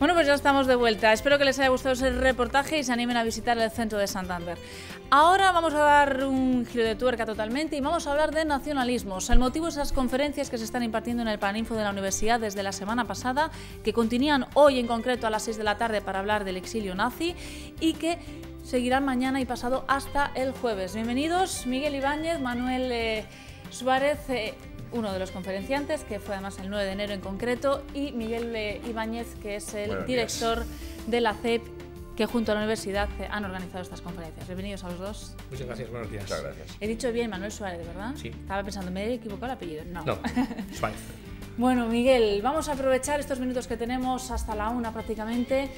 Bueno, pues ya estamos de vuelta. Espero que les haya gustado ese reportaje y se animen a visitar el centro de Santander. Ahora vamos a dar un giro de tuerca totalmente y vamos a hablar de nacionalismos. El motivo es esas conferencias que se están impartiendo en el Paraninfo de la Universidad desde la semana pasada, que continúan hoy en concreto a las 6 de la tarde para hablar del exilio nazi y que seguirán mañana y pasado hasta el jueves. Bienvenidos Miguel Ibáñez, Manuel Suárez, uno de los conferenciantes, que fue además el 9 de enero en concreto, y Miguel Ibáñez, que es el director de la CEP, que junto a la universidad han organizado estas conferencias. Bienvenidos a los dos. Muchas gracias, buenos días. Muchas gracias. He dicho bien Manuel Suárez, ¿verdad? Sí. Estaba pensando, ¿me he equivocado el apellido? No. No, Suárez. Bueno, Miguel, vamos a aprovechar estos minutos que tenemos hasta la 1 prácticamente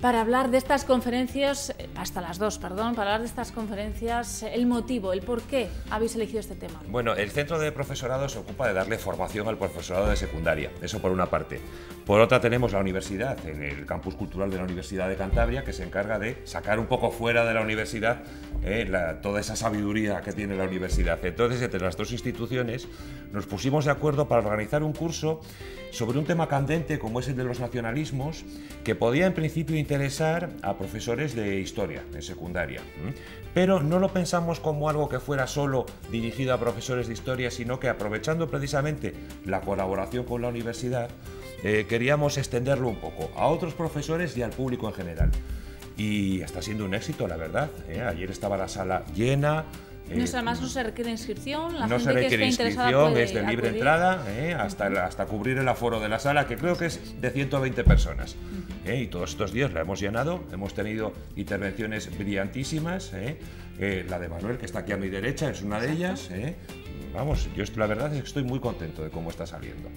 para hablar de estas conferencias, hasta las 2, perdón, para hablar de estas conferencias, el motivo, el por qué habéis elegido este tema. Bueno, el centro de profesorado se ocupa de darle formación al profesorado de secundaria, eso por una parte. Por otra tenemos la universidad, en el campus cultural de la Universidad de Cantabria, que se encarga de sacar un poco fuera de la universidad toda esa sabiduría que tiene la universidad. Entonces, entre las dos instituciones nos pusimos de acuerdo para organizar un curso sobre un tema candente como es el de los nacionalismos, que podía en principio interesar a profesores de historia, de secundaria. Pero no lo pensamos como algo que fuera solo dirigido a profesores de historia, sino que aprovechando precisamente la colaboración con la universidad, queríamos extenderlo un poco a otros profesores y al público en general. Y está siendo un éxito, la verdad. Ayer estaba la sala llena. Además no se requiere inscripción, la no gente se requiere que esté interesada inscripción, puede es de libre acudir. entrada, hasta cubrir el aforo de la sala, que creo que es de 120 personas. Y todos estos días la hemos llenado, hemos tenido intervenciones brillantísimas. La de Manuel, que está aquí a mi derecha, es una de ellas. Vamos, yo la verdad es que estoy muy contento de cómo está saliendo.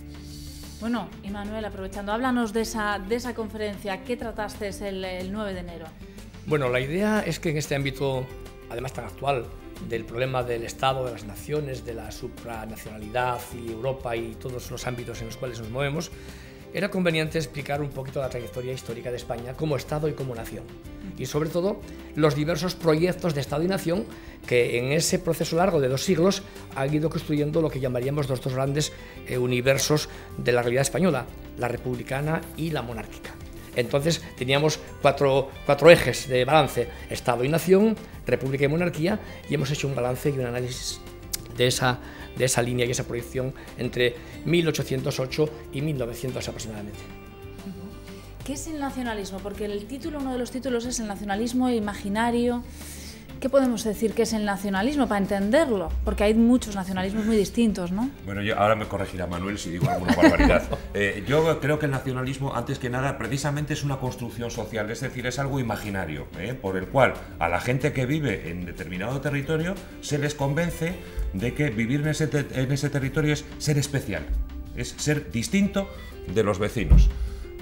Bueno, y Manuel, aprovechando, háblanos de esa conferencia. ¿Qué trataste el 9 de enero? Bueno, la idea es que en este ámbito, además tan actual, del problema del Estado, de las naciones, de la supranacionalidad y Europa y todos los ámbitos en los cuales nos movemos, era conveniente explicar un poquito la trayectoria histórica de España como Estado y como nación. Y sobre todo los diversos proyectos de Estado y nación que en ese proceso largo de 2 siglos han ido construyendo lo que llamaríamos los dos grandes universos de la realidad española, la republicana y la monárquica. Entonces teníamos cuatro ejes de balance: Estado y nación, república y monarquía, y hemos hecho un balance y un análisis de esa línea y esa proyección entre 1808 y 1900 aproximadamente. ¿Qué es el nacionalismo? Porque uno de los títulos es el nacionalismo imaginario. ¿Qué podemos decir que es el nacionalismo para entenderlo? Porque hay muchos nacionalismos muy distintos, ¿no? Bueno, ahora me corregirá Manuel si digo alguna barbaridad. Yo creo que el nacionalismo, antes que nada, precisamente es una construcción social, es decir, es algo imaginario, por el cual a la gente que vive en determinado territorio se les convence de que vivir en ese territorio es ser especial, es ser distinto de los vecinos.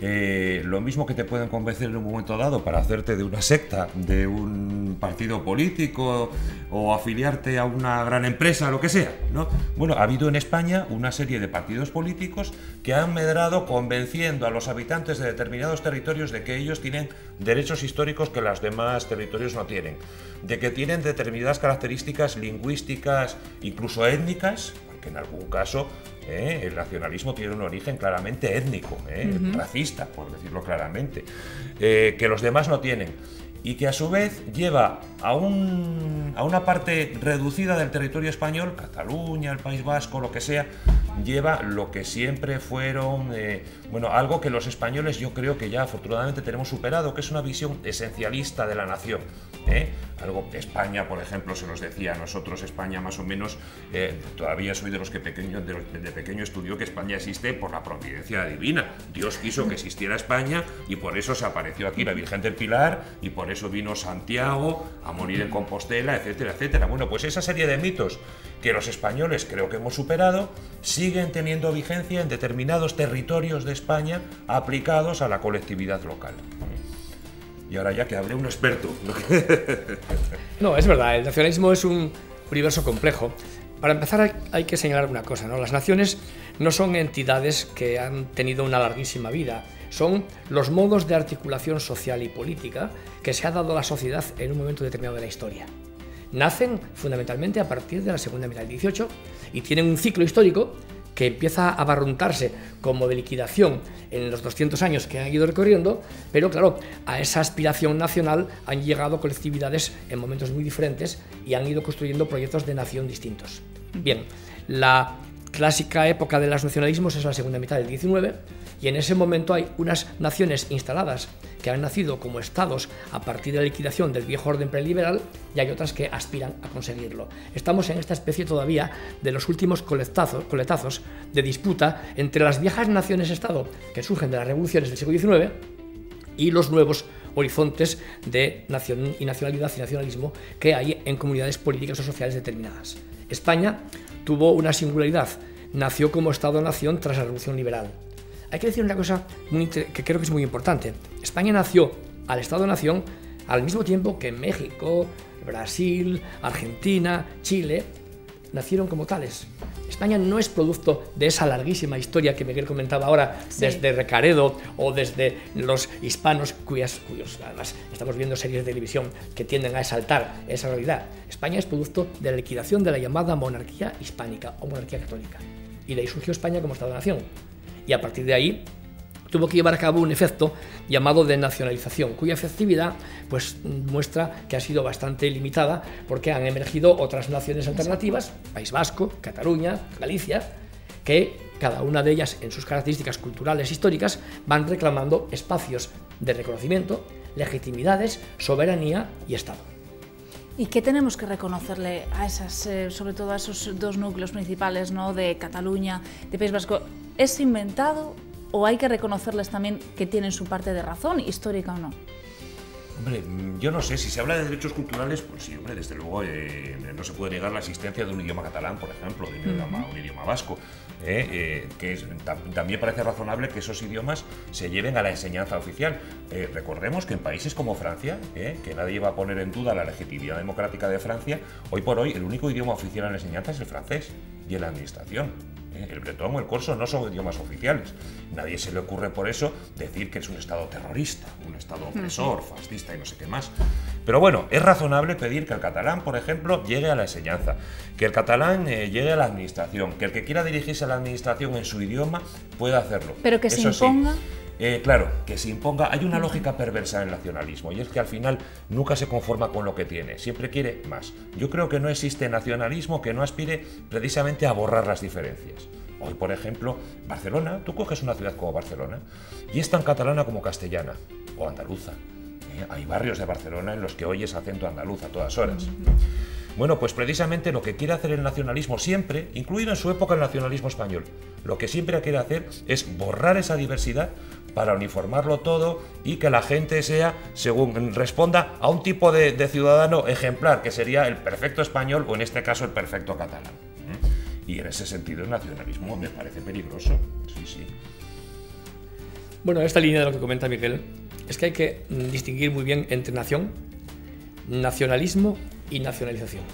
Lo mismo que te pueden convencer en un momento dado para hacerte de una secta, de un partido político o afiliarte a una gran empresa, lo que sea, ¿no? Bueno, ha habido en España una serie de partidos políticos que han medrado convenciendo a los habitantes de determinados territorios de que ellos tienen derechos históricos que los demás territorios no tienen, de que tienen determinadas características lingüísticas, incluso étnicas, porque en algún caso el nacionalismo tiene un origen claramente étnico, racista, por decirlo claramente, que los demás no tienen, y que a su vez lleva a una parte reducida del territorio español, Cataluña, el País Vasco, lo que sea, lleva lo que siempre fueron, algo que los españoles yo creo que ya afortunadamente tenemos superado, que es una visión esencialista de la nación. Algo que España, por ejemplo, se nos decía a nosotros, España más o menos, todavía soy de los que de pequeño estudió que España existe por la providencia divina. Dios quiso que existiera España y por eso se apareció aquí la Virgen del Pilar y por eso vino Santiago a morir en Compostela, etcétera, etcétera. Bueno, pues esa serie de mitos que los españoles creo que hemos superado siguen teniendo vigencia en determinados territorios de España aplicados a la colectividad local. Y ahora ya que hable un experto. No, es verdad, el nacionalismo es un universo complejo. Para empezar hay que señalar una cosa, ¿no? Las naciones no son entidades que han tenido una larguísima vida, son los modos de articulación social y política que se ha dado a la sociedad en un momento determinado de la historia. Nacen fundamentalmente a partir de la segunda mitad del XVIII y tienen un ciclo histórico que empieza a barruntarse como de liquidación en los 200 años que han ido recorriendo, pero claro, a esa aspiración nacional han llegado colectividades en momentos muy diferentes y han ido construyendo proyectos de nación distintos. Bien, la clásica época de los nacionalismos es la segunda mitad del XIX, y en ese momento hay unas naciones instaladas que han nacido como estados a partir de la liquidación del viejo orden preliberal, y hay otras que aspiran a conseguirlo. Estamos en esta especie todavía de los últimos coletazos de disputa entre las viejas naciones-estado que surgen de las revoluciones del siglo XIX y los nuevos horizontes de nación y nacionalidad y nacionalismo que hay en comunidades políticas o sociales determinadas. España tuvo una singularidad, nació como Estado-nación tras la Revolución Liberal. Hay que decir una cosa que creo que es muy importante. España nació al Estado-nación al mismo tiempo que México, Brasil, Argentina, Chile nacieron como tales. España no es producto de esa larguísima historia que Miguel comentaba ahora, desde Recaredo o desde los hispanos, cuyos además estamos viendo series de televisión que tienden a exaltar esa realidad. España es producto de la liquidación de la llamada monarquía hispánica o monarquía católica. Y de ahí surgió España como Estado-nación. Y a partir de ahí tuvo que llevar a cabo un efecto llamado de nacionalización, cuya efectividad pues, muestra que ha sido bastante limitada porque han emergido otras naciones alternativas, País Vasco, Cataluña, Galicia, que cada una de ellas en sus características culturales e históricas van reclamando espacios de reconocimiento, legitimidades, soberanía y Estado. ¿Y qué tenemos que reconocerle a esas, sobre todo a esos dos núcleos principales, ¿no? De Cataluña, de País Vasco? ¿Es inventado o hay que reconocerles también que tienen su parte de razón, histórica o no? Hombre, yo no sé, si se habla de derechos culturales, pues sí, hombre, desde luego no se puede negar la existencia de un idioma catalán, por ejemplo, de un idioma vasco, también parece razonable que esos idiomas se lleven a la enseñanza oficial. Recordemos que en países como Francia, que nadie va a poner en duda la legitimidad democrática de Francia, hoy por hoy el único idioma oficial en la enseñanza es el francés y en la administración. El bretón o el corso no son idiomas oficiales. Nadie se le ocurre por eso decir que es un Estado terrorista, un Estado opresor, fascista y no sé qué más. Pero bueno, es razonable pedir que el catalán, por ejemplo, llegue a la enseñanza, que el catalán llegue a la administración, que el que quiera dirigirse a la administración en su idioma pueda hacerlo. Pero que se imponga. Sí, claro, que se imponga. Hay una lógica perversa en el nacionalismo y es que al final nunca se conforma con lo que tiene, siempre quiere más. Yo creo que no existe nacionalismo que no aspire precisamente a borrar las diferencias. Hoy, por ejemplo, Barcelona, tú coges una ciudad como Barcelona y es tan catalana como castellana o andaluza. Hay barrios de Barcelona en los que oyes acento andaluz a todas horas. Bueno, pues precisamente lo que quiere hacer el nacionalismo siempre, incluido en su época el nacionalismo español, lo que siempre quiere hacer es borrar esa diversidad para uniformarlo todo y que la gente sea, según responda a un tipo de ciudadano ejemplar, que sería el perfecto español o en este caso el perfecto catalán. Y en ese sentido el nacionalismo me parece peligroso, sí. Bueno, esta línea de lo que comenta Miguel es que hay que distinguir muy bien entre nación, nacionalismo y nacionalización.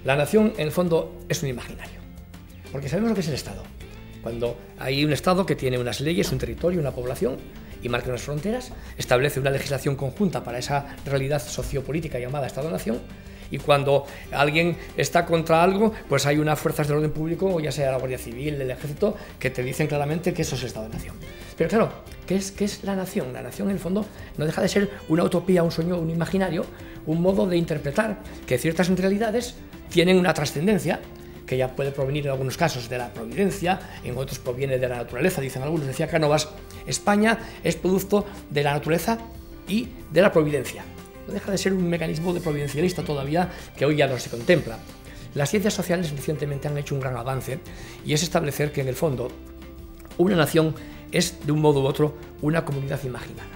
La nación, en el fondo, es un imaginario, porque sabemos lo que es el Estado. Cuando hay un Estado que tiene unas leyes, un territorio, una población, y marca unas fronteras, establece una legislación conjunta para esa realidad sociopolítica llamada Estado-nación, y cuando alguien está contra algo, pues hay unas fuerzas del orden público, ya sea la Guardia Civil, el Ejército, que te dicen claramente que eso es Estado-nación. Pero claro, ¿qué es la nación? La nación, en el fondo, no deja de ser una utopía, un sueño, un imaginario, un modo de interpretar que ciertas realidades tienen una trascendencia, que ya puede provenir en algunos casos de la providencia, en otros proviene de la naturaleza, dicen algunos. Decía Cánovas, España es producto de la naturaleza y de la providencia. No deja de ser un mecanismo de providencialista todavía que hoy ya no se contempla. Las ciencias sociales recientemente han hecho un gran avance y es establecer que en el fondo una nación es de un modo u otro una comunidad imaginada,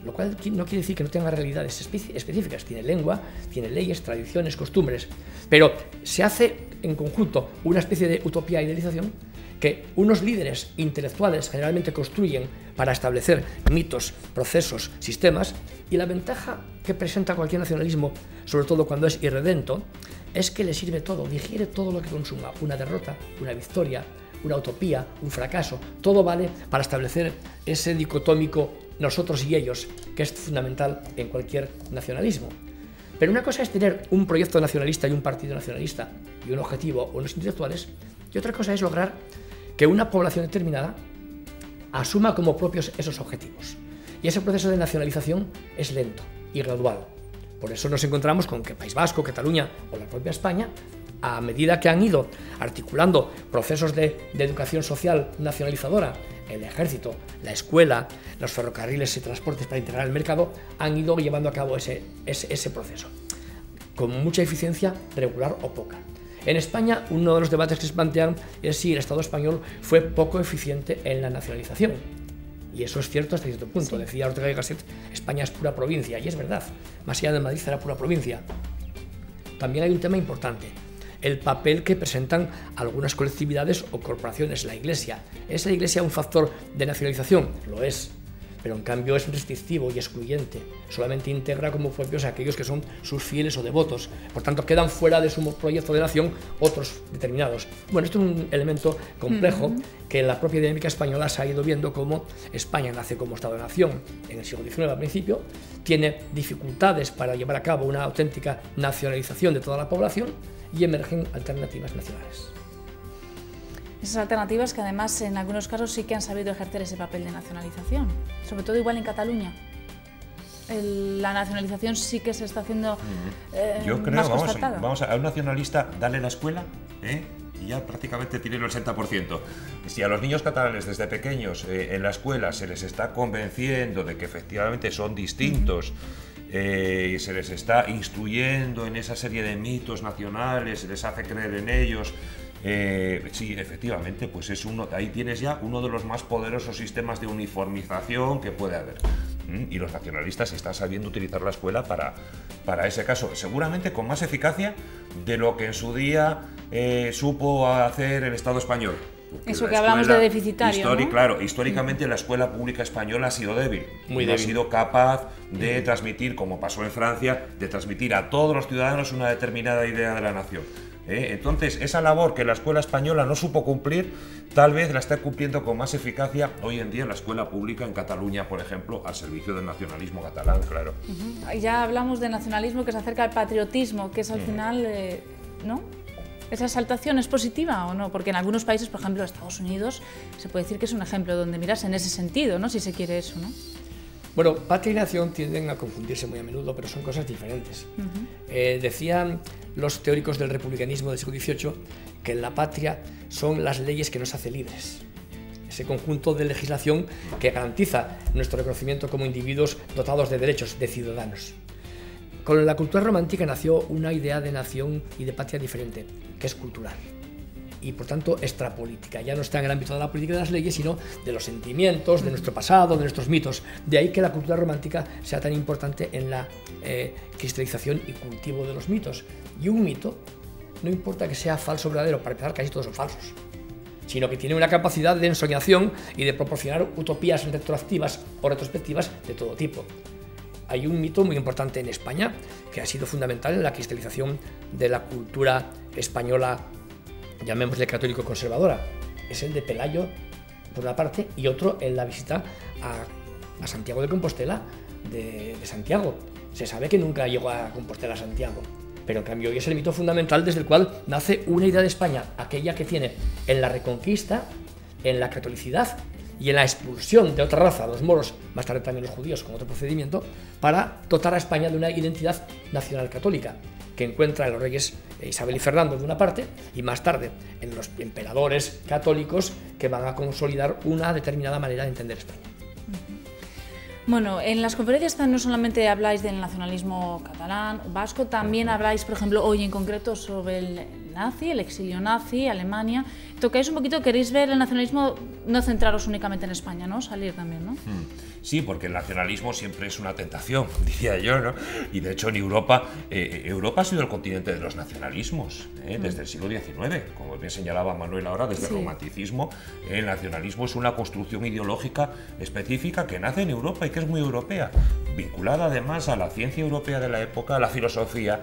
lo cual no quiere decir que no tenga realidades específicas. Tiene lengua, tiene leyes, tradiciones, costumbres, pero se hace en conjunto una especie de utopía e idealización que unos líderes intelectuales generalmente construyen para establecer mitos, procesos, sistemas, y la ventaja que presenta cualquier nacionalismo, sobre todo cuando es irredento, es que le sirve todo, digiere todo lo que consuma, una derrota, una victoria, una utopía, un fracaso, todo vale para establecer ese dicotómico nosotros y ellos, que es fundamental en cualquier nacionalismo. Pero una cosa es tener un proyecto nacionalista y un partido nacionalista y un objetivo o unos intelectuales, y otra cosa es lograr que una población determinada asuma como propios esos objetivos. Y ese proceso de nacionalización es lento y gradual. Por eso nos encontramos con que País Vasco, Cataluña o la propia España, a medida que han ido articulando procesos de educación social nacionalizadora, el ejército, la escuela, los ferrocarriles y transportes para integrar el mercado, han ido llevando a cabo ese proceso, con mucha eficiencia regular o poca. En España, uno de los debates que se plantean es si el Estado español fue poco eficiente en la nacionalización. Y eso es cierto hasta cierto punto. Sí. Decía Ortega y Gasset, España es pura provincia, y es verdad. Más allá de Madrid era pura provincia. También hay un tema importante, el papel que presentan algunas colectividades o corporaciones. La Iglesia. ¿Es la Iglesia un factor de nacionalización? Lo es. Pero en cambio es restrictivo y excluyente. Solamente integra como propios a aquellos que son sus fieles o devotos. Por tanto, quedan fuera de su proyecto de nación otros determinados. Bueno, esto es un elemento complejo que en la propia dinámica española se ha ido viendo como España nace como Estado-nación en el siglo XIX al principio, tiene dificultades para llevar a cabo una auténtica nacionalización de toda la población y emergen alternativas nacionales. Esas alternativas que además en algunos casos sí que han sabido ejercer ese papel de nacionalización, sobre todo igual en Cataluña. La nacionalización sí que se está haciendo Yo creo, más constatada. vamos a un nacionalista, dale la escuela, y ya prácticamente tiene el 80%. Si a los niños catalanes desde pequeños en la escuela se les está convenciendo de que efectivamente son distintos, y se les está instruyendo en esa serie de mitos nacionales, se les hace creer en ellos. Sí, efectivamente, pues ahí tienes ya uno de los más poderosos sistemas de uniformización que puede haber. Y los nacionalistas están sabiendo utilizar la escuela para ese caso, seguramente con más eficacia de lo que en su día supo hacer el Estado español. Eso que hablamos de deficitario, ¿no? Claro, históricamente la escuela pública española ha sido débil. Muy no débil. Ha sido capaz de transmitir, como pasó en Francia, de transmitir a todos los ciudadanos una determinada idea de la nación. Entonces, esa labor que la escuela española no supo cumplir, tal vez la está cumpliendo con más eficacia hoy en día la escuela pública en Cataluña, por ejemplo, al servicio del nacionalismo catalán, claro. Ya hablamos de nacionalismo que se acerca al patriotismo, que es al final, ¿no? ¿Esa exaltación es positiva o no? Porque en algunos países, por ejemplo, Estados Unidos, se puede decir que es un ejemplo donde mirarse en ese sentido, ¿no? Si se quiere eso, ¿no? Bueno, patria y nación tienden a confundirse muy a menudo, pero son cosas diferentes. Decían los teóricos del republicanismo del siglo XVIII que la patria son las leyes que nos hacen libres. Ese conjunto de legislación que garantiza nuestro reconocimiento como individuos dotados de derechos, de ciudadanos. Con la cultura romántica nació una idea de nación y de patria diferente, que es cultural. Y por tanto extrapolítica, ya no está en el ámbito de la política de las leyes, sino de los sentimientos, de nuestro pasado, de nuestros mitos. De ahí que la cultura romántica sea tan importante en la cristalización y cultivo de los mitos. Y un mito, no importa que sea falso o verdadero, para empezar casi todos son falsos, sino que tiene una capacidad de ensoñación y de proporcionar utopías retroactivas o retrospectivas de todo tipo. Hay un mito muy importante en España que ha sido fundamental en la cristalización de la cultura española, llamémosle católico conservadora. Es el de Pelayo, por una parte, y otro en la visita a Santiago de Compostela de Santiago. Se sabe que nunca llegó a Compostela a Santiago, pero en cambio hoy es el mito fundamental desde el cual nace una idea de España, aquella que tiene en la Reconquista, en la catolicidad y en la expulsión de otra raza, los moros, más tarde también los judíos con otro procedimiento, para dotar a España de una identidad nacional católica, que encuentra en los reyes Isabel y Fernando de una parte, y más tarde en los emperadores católicos que van a consolidar una determinada manera de entender España. Bueno, en las conferencias no solamente habláis del nacionalismo catalán, vasco, también habláis, por ejemplo, hoy en concreto sobre el nazi, el exilio nazi, Alemania. Tocáis un poquito, queréis ver el nacionalismo, no centraros únicamente en España, ¿no? Salir también, ¿no? Sí, porque el nacionalismo siempre es una tentación, diría yo, ¿no? Y de hecho en Europa, Europa ha sido el continente de los nacionalismos, desde el siglo XIX, como bien señalaba Manuel ahora, desde el romanticismo. El nacionalismo es una construcción ideológica específica que nace en Europa y que es muy europea, vinculada además a la ciencia europea de la época, a la filosofía.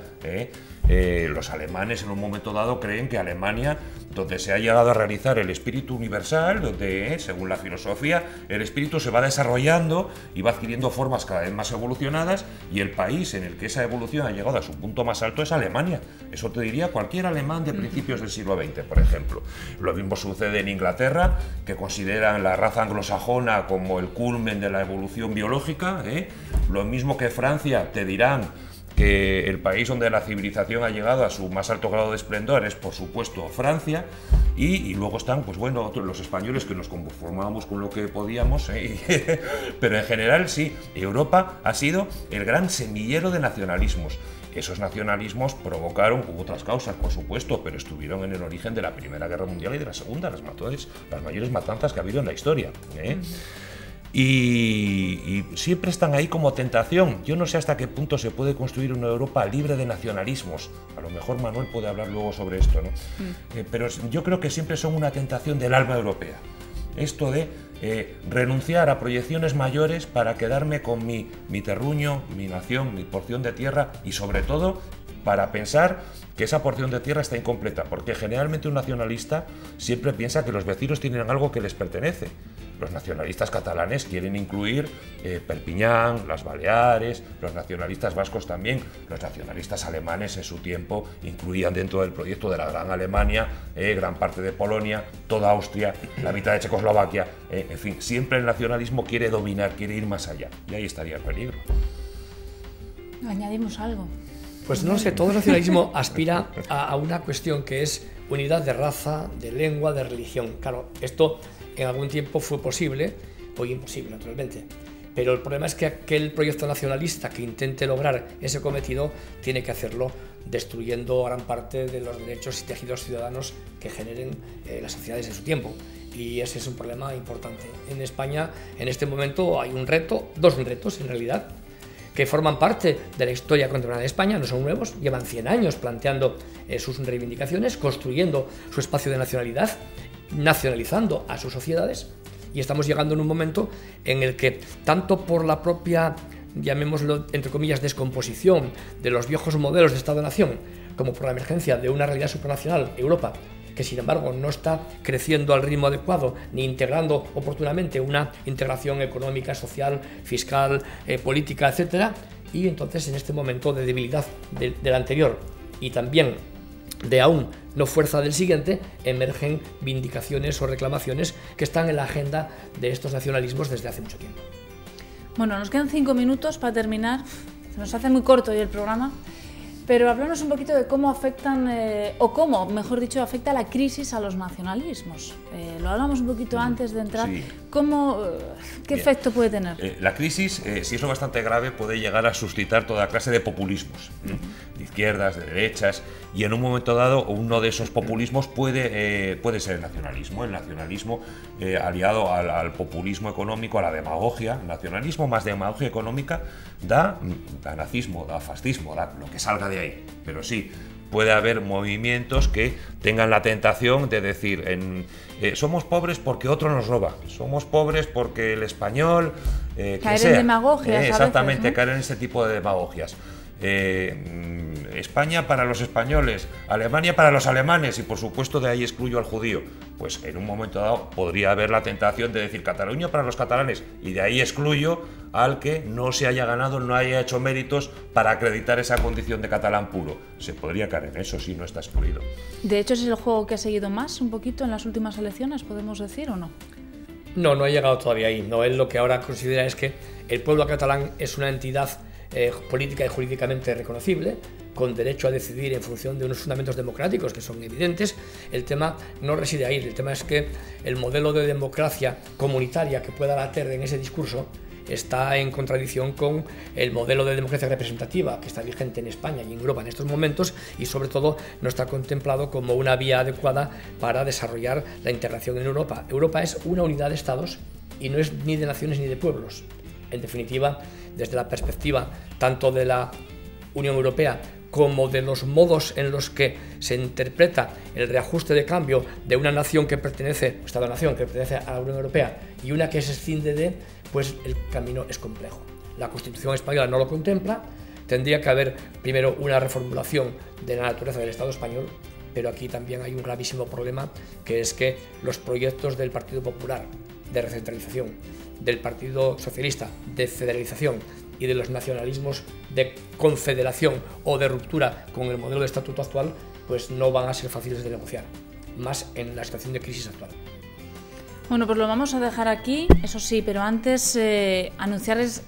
Los alemanes en un momento dado creen que Alemania donde se ha llegado a realizar el espíritu universal, donde, según la filosofía, el espíritu se va desarrollando y va adquiriendo formas cada vez más evolucionadas, y el país en el que esa evolución ha llegado a su punto más alto es Alemania. Eso te diría cualquier alemán de principios del siglo XX, por ejemplo. Lo mismo sucede en Inglaterra, que consideran la raza anglosajona como el culmen de la evolución biológica, ¿eh? Lo mismo que Francia, te dirán que el país donde la civilización ha llegado a su más alto grado de esplendor es, por supuesto, Francia, y luego están, pues bueno, los españoles, que nos conformábamos con lo que podíamos, pero en general sí, Europa ha sido el gran semillero de nacionalismos. Esos nacionalismos provocaron otras causas, por supuesto, pero estuvieron en el origen de la Primera Guerra Mundial y de la Segunda, las mayores matanzas que ha habido en la historia, ¿eh? Y siempre están ahí como tentación. Yo no sé hasta qué punto se puede construir una Europa libre de nacionalismos. A lo mejor Manuel puede hablar luego sobre esto, ¿no? Pero yo creo que siempre son una tentación del alma europea. Esto de renunciar a proyecciones mayores para quedarme con mi terruño, mi nación, mi porción de tierra, y sobre todo para pensar que esa porción de tierra está incompleta, porque generalmente un nacionalista siempre piensa que los vecinos tienen algo que les pertenece. Los nacionalistas catalanes quieren incluir Perpiñán, las Baleares, los nacionalistas vascos también, los nacionalistas alemanes en su tiempo incluían dentro del proyecto de la Gran Alemania gran parte de Polonia, toda Austria, la mitad de Checoslovaquia, en fin, siempre el nacionalismo quiere dominar, quiere ir más allá, y ahí estaría el peligro. Añadimos algo. Pues no sé, todo el nacionalismo aspira a una cuestión que es unidad de raza, de lengua, de religión. Claro, esto en algún tiempo fue posible, hoy imposible, naturalmente. Pero el problema es que aquel proyecto nacionalista que intente lograr ese cometido tiene que hacerlo destruyendo gran parte de los derechos y tejidos ciudadanos que generen las sociedades en su tiempo. Y ese es un problema importante. En España, en este momento, hay un reto, dos retos en realidad, que forman parte de la historia contemporánea de España, no son nuevos, llevan 100 años planteando sus reivindicaciones, construyendo su espacio de nacionalidad, nacionalizando a sus sociedades, y estamos llegando en un momento en el que, tanto por la propia, llamémoslo entre comillas, descomposición de los viejos modelos de Estado-Nación, como por la emergencia de una realidad supranacional, Europa, que sin embargo no está creciendo al ritmo adecuado ni integrando oportunamente una integración económica, social, fiscal, política, etc. Y entonces, en este momento de debilidad del anterior y también de aún no fuerza del siguiente, emergen vindicaciones o reclamaciones que están en la agenda de estos nacionalismos desde hace mucho tiempo. Bueno, nos quedan 5 minutos para terminar. Se nos hace muy corto hoy el programa. Pero háblanos un poquito de cómo afectan, o cómo, mejor dicho, afecta la crisis a los nacionalismos. Lo hablamos un poquito antes de entrar. Sí. ¿Qué efecto puede tener? La crisis, si es lo bastante grave, puede llegar a suscitar toda clase de populismos, de izquierdas, de derechas, y en un momento dado uno de esos populismos puede ser el nacionalismo. El nacionalismo aliado al populismo económico, a la demagogia. El nacionalismo más demagogia económica da nazismo, da fascismo, da lo que salga de ahí. Pero sí, puede haber movimientos que tengan la tentación de decir somos pobres porque otro nos roba, somos pobres porque el español caer en demagogias exactamente, a veces, ¿no? Caer en ese tipo de demagogias. España para los españoles, Alemania para los alemanes, y por supuesto de ahí excluyo al judío. Pues en un momento dado podría haber la tentación de decir Cataluña para los catalanes, y de ahí excluyo al que no se haya ganado, no haya hecho méritos para acreditar esa condición de catalán puro. Se podría caer en eso si no está excluido. De hecho, ¿es el juego que ha seguido más un poquito en las últimas elecciones, podemos decir, o no? No ha llegado todavía ahí. No, él lo que ahora considera es que el pueblo catalán es una entidad política y jurídicamente reconocible, con derecho a decidir en función de unos fundamentos democráticos que son evidentes. El tema no reside ahí, el tema es que el modelo de democracia comunitaria que pueda latir en ese discurso está en contradicción con el modelo de democracia representativa que está vigente en España y en Europa en estos momentos, y sobre todo no está contemplado como una vía adecuada para desarrollar la integración en Europa. Europa es una unidad de estados y no es ni de naciones ni de pueblos. En definitiva, desde la perspectiva tanto de la Unión Europea como de los modos en los que se interpreta el reajuste de cambio de una nación que pertenece, Estado-nación que pertenece a la Unión Europea y una que se escinde de, pues el camino es complejo. La Constitución española no lo contempla, tendría que haber primero una reformulación de la naturaleza del Estado español, pero aquí también hay un gravísimo problema, que es que los proyectos del Partido Popular de recentralización, del Partido Socialista de federalización y de los nacionalismos de confederación o de ruptura con el modelo de estatuto actual, pues no van a ser fáciles de negociar, más en la situación de crisis actual. Bueno, pues lo vamos a dejar aquí, eso sí, pero antes anunciarles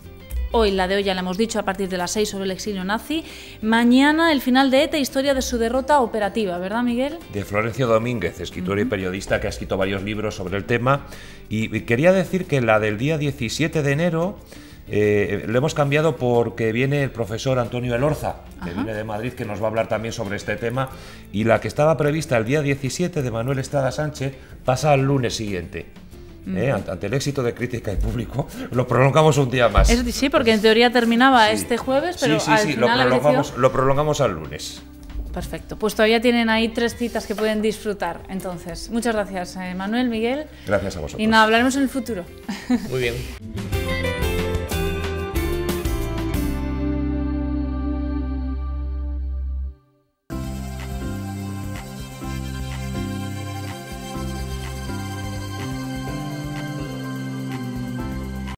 hoy, la de hoy ya la hemos dicho, a partir de las 6 sobre el exilio nazi. Mañana el final de ETA, historia de su derrota operativa, ¿verdad, Miguel? De Florencio Domínguez, escritor y periodista que ha escrito varios libros sobre el tema. Y quería decir que la del día 17 de enero lo hemos cambiado porque viene el profesor Antonio Elorza, que viene de Madrid, que nos va a hablar también sobre este tema. Y la que estaba prevista el día 17 de Manuel Estrada Sánchez pasa al lunes siguiente. Ante el éxito de crítica y público, lo prolongamos un día más. Sí, porque en teoría terminaba este jueves, pero al final lo prolongamos al lunes. Perfecto, pues todavía tienen ahí 3 citas que pueden disfrutar. Entonces, muchas gracias, Manuel, Miguel. Gracias a vosotros. Y nada, hablaremos en el futuro. Muy bien.